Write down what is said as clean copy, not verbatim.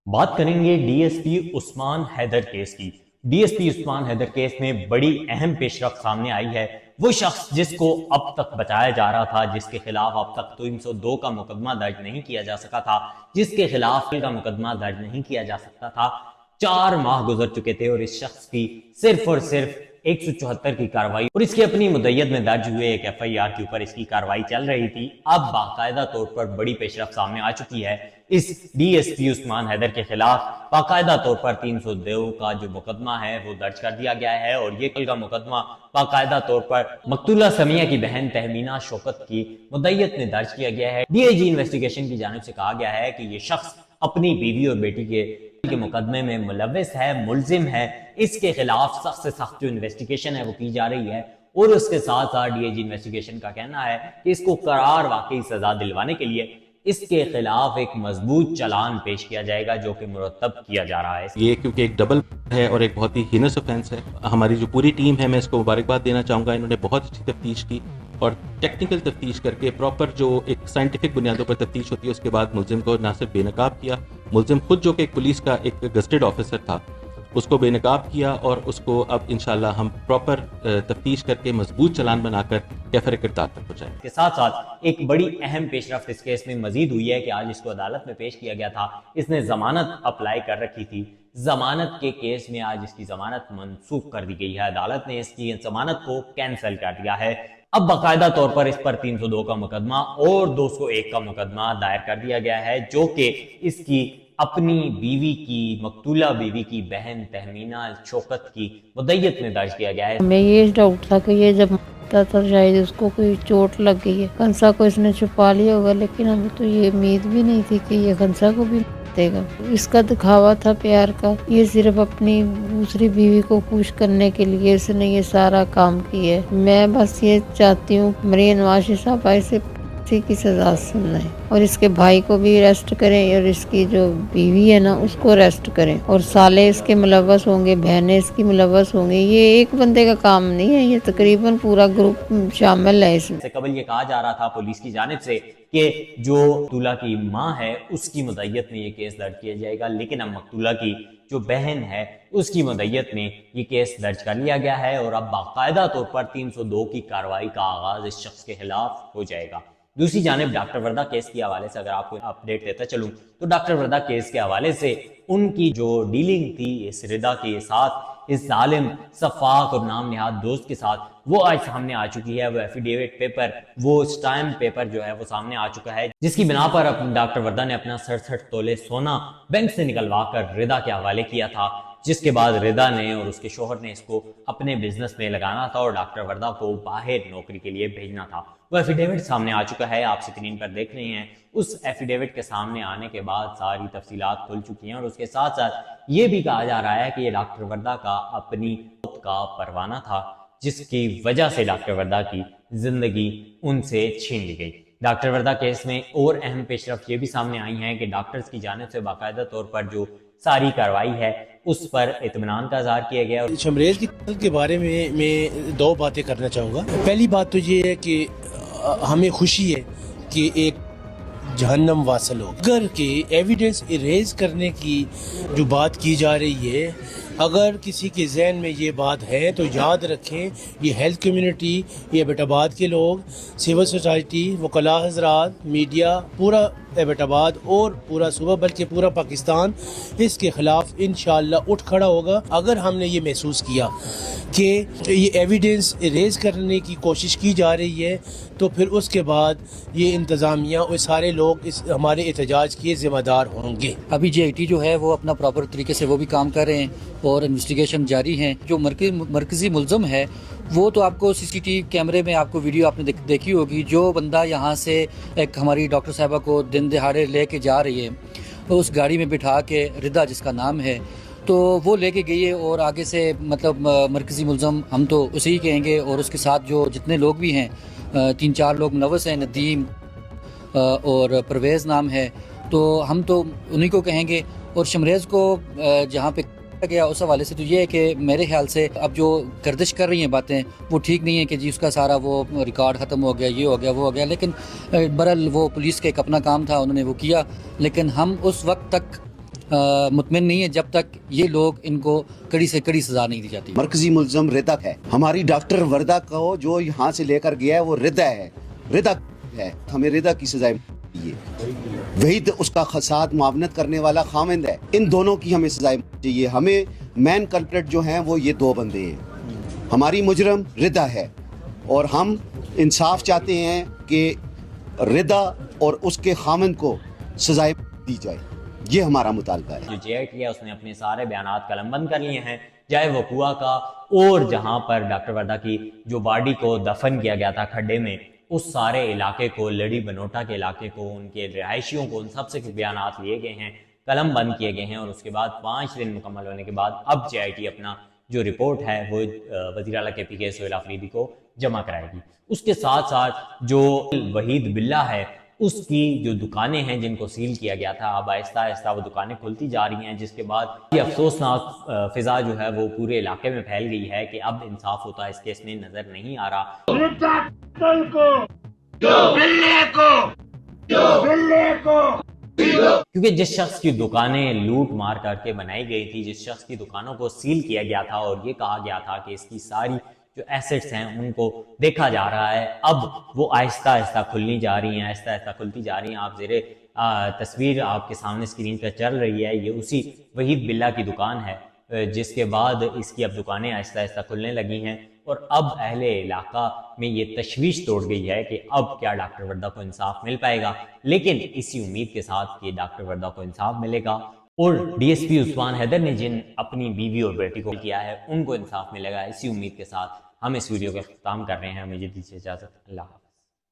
بات کریں گے ڈی ایس پی عثمان حیدر کیس کی۔ ڈی ایس پی عثمان حیدر کیس میں بڑی اہم پیش رفت سامنے آئی ہے۔ وہ شخص جس کو اب تک بچایا جا رہا تھا، جس کے خلاف اب تک 302 کا مقدمہ درج نہیں کیا جا سکا تھا، جس کے خلاف کا مقدمہ درج نہیں کیا جا سکتا تھا، 4 ماہ گزر چکے تھے اور اس شخص کی صرف اور صرف 174 کی کاروائی اور اس کی اپنی مدیت میں درج ہوئے ایک ایف آئی آر کے اوپر اس کی کاروائی چل رہی تھی۔ اب باقاعدہ طور پر بڑی پیش رفت سامنے آ چکی ہے۔ اس ڈی ایس پی عثمان حیدر کے خلاف باقاعدہ طور پر 302 کا جو مقدمہ ہے وہ درج کر دیا گیا ہے، اور یہ کل کا مقدمہ باقاعدہ طور پر مقتولہ سمیہ کی بہن تہمینہ شوکت کی مدیت میں درج کیا گیا ہے۔ ڈی آئی جی انویسٹیگیشن کی جانب سے کہا گیا ہے کہ یہ شخص اپنی بیوی اور بیٹی کے مقدمے میں ملوث ہے، ملزم ہے، اس کے خلاف سخت سے سخت جو انویسٹیگیشن ہے وہ کی جا رہی ہے، اور اس کے ساتھ ساتھ ڈی آئی جی انویسٹیگیشن کا کہنا ہے کہ اس کو قرار واقعی سزا دلوانے کے لیے اس کے خلاف ایک مضبوط چلان پیش کیا جائے گا جو کہ مرتب کیا جا رہا ہے۔ یہ کیونکہ ایک ڈبل ہے اور ایک بہت ہی ہینس آفینس ہے۔ ہماری جو پوری ٹیم ہے، میں اس کو مبارکباد دینا چاہوں گا، انہوں نے بہت اچھی تفتیش کی اور ٹیکنیکل تفتیش کر کے پراپر جو ایک سائنٹیفک بنیادوں پر تفتیش ہوتی ہے اس کے بعد ملزم کو نہ صرف بے نقاب کیا، ملزم خود جو کہ ایک پولیس کا ایک گزٹڈ آفیسر تھا اس کو بے نقاب کیا، اور اس کو اب انشاءاللہ ہم پراپر تفتیش کر کے مضبوط چلان بنا کر کیفر کردار تک پہنچائیں۔ اس کے ساتھ ساتھ ایک بڑی اہم پیش رفت اس کیس میں مزید ہوئی ہے کہ آج اس کو عدالت میں پیش کیا گیا تھا۔ اس نے ضمانت اپلائی کر رکھی تھی، ضمانت کے کیس میں آج اس کی ضمانت منسوخ کر دی گئی ہے۔ عدالت نے اس کی ضمانت کو کینسل کر دیا ہے۔ اب باقاعدہ طور پر اس پر 302 کا مقدمہ اور 201 کا مقدمہ دائر کر دیا گیا ہے، جو کہ اس کی اپنی بیوی کی، مقتولہ بیوی کی بہن تہمینہ شوکت کی مدیت میں درج کیا گیا ہے۔ ہمیں یہ ڈاؤٹ تھا کہ یہ جب مرتا تھا شاید اس کو کوئی چوٹ لگ گئی ہے، خنسا کو اس نے چھپا لیا ہوگا، لیکن ہمیں تو یہ امید بھی نہیں تھی کہ یہ خنسا کو بھی دے گا۔ اس کا دکھاوا تھا پیار کا، یہ صرف اپنی دوسری بیوی کو خوش کرنے کے لیے اس نے یہ سارا کام کیا ہے۔ میں بس یہ چاہتی ہوں مریم نواز صاحب سے کی سزا سنائیں اور اس کے بھائی کو بھی اریسٹ کریں، اور اس کی جو بیوی ہے نا اس کو اریسٹ کریں، اور سالے اس کے ملوث ہوں گے، بہنیں اس کی ملوث ہوں گے۔ یہ ایک بندے کا کام نہیں ہے، یہ تقریباً پورا گروپ شامل ہے اس میں۔ سے قبل یہ کہا جا رہا تھا پولیس کی جانب سے کہ جو مقتولہ کی ماں ہے اس کی مدیت میں یہ کیس درج کیا جائے گا، لیکن اب مقتولہ کی جو بہن ہے اس کی مدیت میں یہ کیس درج کر لیا گیا ہے، اور اب باقاعدہ طور پر 302 کی کارروائی کا آغاز اس شخص کے خلاف ہو جائے گا۔ دوسری جانب ڈاکٹر وردہ کیس کے حوالے سے اگر آپ کو اپڈیٹ دیتا چلوں تو ڈاکٹر وردہ کیس کے حوالے سے ان کی جو ڈیلنگ تھی اس ردا کے ساتھ، اس ظالم صفاق اور نام نہاد دوست کے ساتھ، وہ آج سامنے آ چکی ہے۔ وہ ایفیڈیوٹ پیپر، وہ اسٹامپ پیپر جو ہے وہ سامنے آ چکا ہے، جس کی بنا پر ڈاکٹر وردہ نے اپنا 67 تولے سونا بینک سے نکلوا کر ردا کے حوالے کیا تھا، جس کے بعد ردا نے اور اس کے شوہر نے اس کو اپنے بزنس میں لگانا تھا اور ڈاکٹر وردہ کو باہر نوکری کے لیے بھیجنا تھا۔ وہ ایفیڈیوٹ سامنے آ چکا ہے، آپ سکرین پر دیکھ رہے ہیں۔ اس ایفیڈیوٹ کے سامنے آنے کے بعد ساری تفصیلات کھل چکی ہیں، اور اس کے ساتھ ساتھ یہ بھی کہا جا رہا ہے کہ یہ ڈاکٹر وردہ کا اپنی موت کا پروانہ تھا، جس کی وجہ سے ڈاکٹر وردہ کی زندگی ان سے چھین لی گئی۔ ڈاکٹر وردہ کیس میں اور اہم پیش رفت یہ بھی سامنے آئی ہیں کہ ڈاکٹرز کی جانب سے باقاعدہ طور پر جو ساری کاروائی ہے اس پر اطمینان کا اظہار کیا گیا۔ شمریز کی قتل کے بارے میں 2 باتیں کرنا چاہوں گا۔ پہلی بات تو یہ ہے کہ ہمیں خوشی ہے کہ ایک جہنم واصل ہو، اگر کہ ایویڈنس اریز کرنے کی جو بات کی جا رہی ہے، اگر کسی کے ذہن میں یہ بات ہے تو یاد رکھیں یہ ہیلتھ کمیونٹی، یہ ایبٹ آباد کے لوگ، سول سوسائٹی، وکلاء حضرات، میڈیا، پورا ایبٹ آباد اور پورا صوبہ بلکہ پورا پاکستان اس کے خلاف انشاءاللہ اٹھ کھڑا ہوگا۔ اگر ہم نے یہ محسوس کیا کہ یہ ایویڈنس اریز کرنے کی کوشش کی جا رہی ہے تو پھر اس کے بعد یہ انتظامیہ اور سارے لوگ اس ہمارے احتجاج کے ذمہ دار ہوں گے۔ ابھی جے آئی ٹی جو ہے وہ اپنا پراپر طریقے سے وہ بھی کام کر رہے ہیں اور انویسٹیگیشن جاری ہیں۔ جو مرکزی ملزم ہے وہ تو آپ کو سی سی ٹی کیمرے میں آپ کو ویڈیو آپ نے دیکھی ہوگی، جو بندہ یہاں سے ایک ہماری ڈاکٹر صاحبہ کو دن دہاڑے لے کے جا رہی ہے، اس گاڑی میں بٹھا کے، ردا جس کا نام ہے، تو وہ لے کے گئی ہے، اور آگے سے مطلب مرکزی ملزم ہم تو اسی ہی کہیں گے، اور اس کے ساتھ جو جتنے لوگ بھی ہیں 3-4 لوگ ملوث ہیں، ندیم اور پرویز نام ہے، تو ہم تو انہی کو کہیں گے۔ اور شمریز کو جہاں پہ گیا اس حوالے سے تو یہ ہے کہ میرے خیال سے اب جو گردش کر رہی ہیں باتیں وہ ٹھیک نہیں ہے کہ جی اس کا سارا وہ ریکارڈ ختم ہو گیا، یہ ہو گیا، وہ ہو گیا، لیکن برحال وہ پولیس کا ایک اپنا کام تھا، انہوں نے وہ کیا، لیکن ہم اس وقت تک مطمئن نہیں ہے جب تک یہ لوگ ان کو کڑی سے کڑی سزا نہیں دی جاتی. مرکزی ملزم ردا ہے. ہماری ڈاکٹر وردہ کو جو یہاں سے لے کر گیا ہے وہ ردا ہے. ردا ہے, ہمیں ردا کی سزائے چاہیے. وحید اس کا ساتھ معاونت کرنے والا خامند ہے. ان دونوں کی ہمیں سزائے چاہیے. ہمیں مین کلپریٹ جو ہیں وہ یہ دو بندے ہیں. ہماری مجرم ردا ہے اور ہم انصاف چاہتے ہیں کہ ردا اور اس کے خامند کو سزائے دی جائے. یہ ہمارا مطالبہ ہے. جو جے آئی ٹی ہے اس نے اپنے سارے بیانات قلم بند کر لیے ہیں, چاہے وہ کنواں کا اور جہاں پر ڈاکٹر وردہ کی جو باڈی کو دفن کیا گیا تھا کھڈے میں, اس سارے علاقے کو, لڑی بنوٹا کے علاقے کو, ان کے رہائشیوں کو, ان سب سے بیانات لیے گئے ہیں, قلم بند کیے گئے ہیں. اور اس کے بعد 5 دن مکمل ہونے کے بعد اب جے آئی ٹی اپنا جو رپورٹ ہے وہ وزیر اعلیٰ کے پی کے سہیل آفریدی کو جمع کرائے گی. اس کے ساتھ ساتھ جو وحید بلّہ ہے اس کی جو دکانیں ہیں جن کو سیل کیا گیا تھا, اب آہستہ آہستہ وہ دکانیں کھلتی جا رہی ہیں, جس کے بعد یہ افسوسناک فضا جو ہے وہ پورے علاقے میں پھیل گئی ہے کہ اب انصاف ہوتا اس کیس میں نظر نہیں آ رہا. کیونکہ جس شخص کی دکانیں لوٹ مار کر کے بنائی گئی تھی, جس شخص کی دکانوں کو سیل کیا گیا تھا اور یہ کہا گیا تھا کہ اس کی ساری جو ایسٹس ہیں ان کو دیکھا جا رہا ہے, اب وہ آہستہ آہستہ کھلنی جا رہی ہیں, آہستہ آہستہ کھلتی جا رہی ہیں. آپ زیر تصویر آپ کے سامنے اسکرین پہ چل رہی ہے, یہ اسی وحید بلّہ کی دکان ہے, جس کے بعد اس کی اب دکانیں آہستہ آہستہ کھلنے لگی ہیں. اور اب اہل علاقہ میں یہ تشویش توڑ گئی ہے کہ اب کیا ڈاکٹر وردہ کو انصاف مل پائے گا, لیکن اسی امید کے ساتھ کہ ڈاکٹر وردہ کو انصاف ملے گا اور ڈی ایس پی عثمان حیدر نے جن اپنی بیوی اور بیٹی کو کیا ہے ان کو انصاف ملے گا. اسی امید کے ساتھ ہم اس ویڈیو کا اختتام کر رہے ہیں. مجھے دیجیے اجازت. اللہ حافظ.